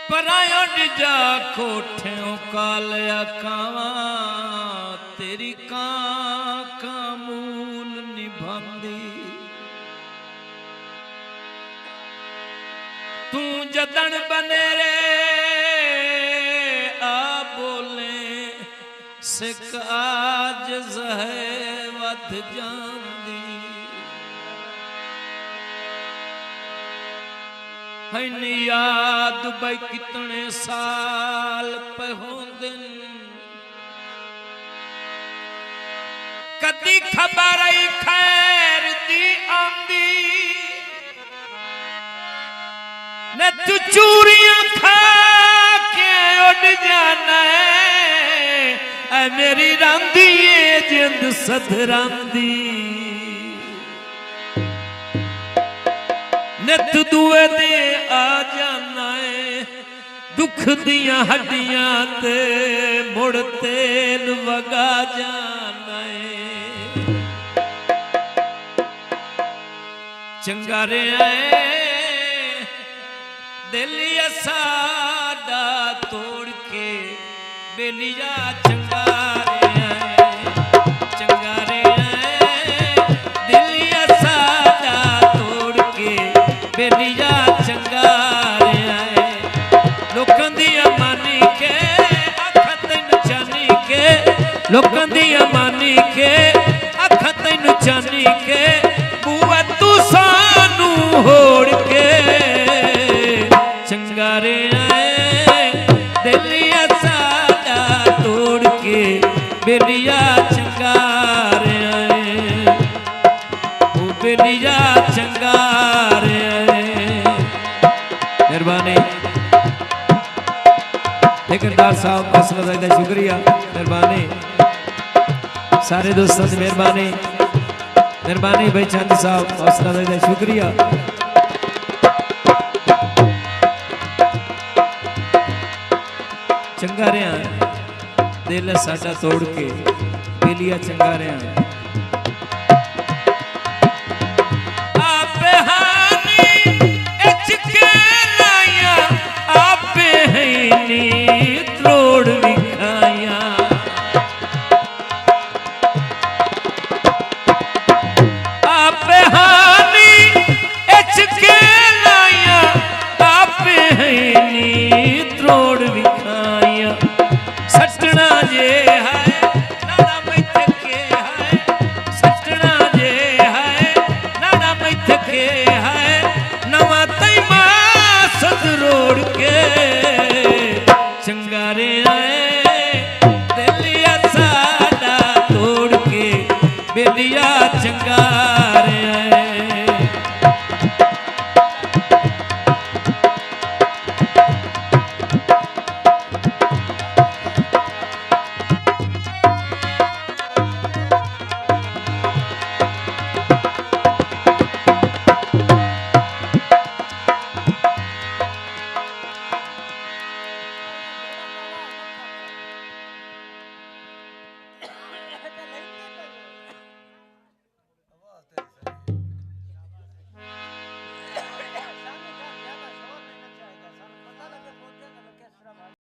परायो डिजा कोठियों कालिया कावा तेरी का मूल निभांदी तू जदन बनेरे आ बोले सिक आज जहे वध जांदी है याद भाई कितने साल पे होंदिन कदी खबर आई खैर दी आंदी न तू चूरियां खा के उड़ जाना है मेरी रांदी जिंद सधरांदी नित दुए दे आ जाना है दुख दियां हड्डियां ते मुड़ तेल वगा जाना है चंगारे आए दिलिया साडा तोड़ के बेलिया चंगारे आए चंगारे आए दिलिया साडा तोड़ के बेलिया चंगारे आए लोकां दिया मानी के अख तैनू चानी के लोकां दिया मानी के अख तैनू चानी के बुआ तू सानू होड़ के चंगारे आए दिलिया साडा तोड़ के बेलिया चंगारे आए वो बेलिया चंगारे मेहरबानी ठेकेदार साहब हौसला दा शुक्रिया मेहरबानी सारे दोस्तों की मेहरबानी मेहरबानी भाई चंद साहब हौसला दा शुक्रिया चंगारिया दिल साडा तोड़ के बेलिया चंगारिया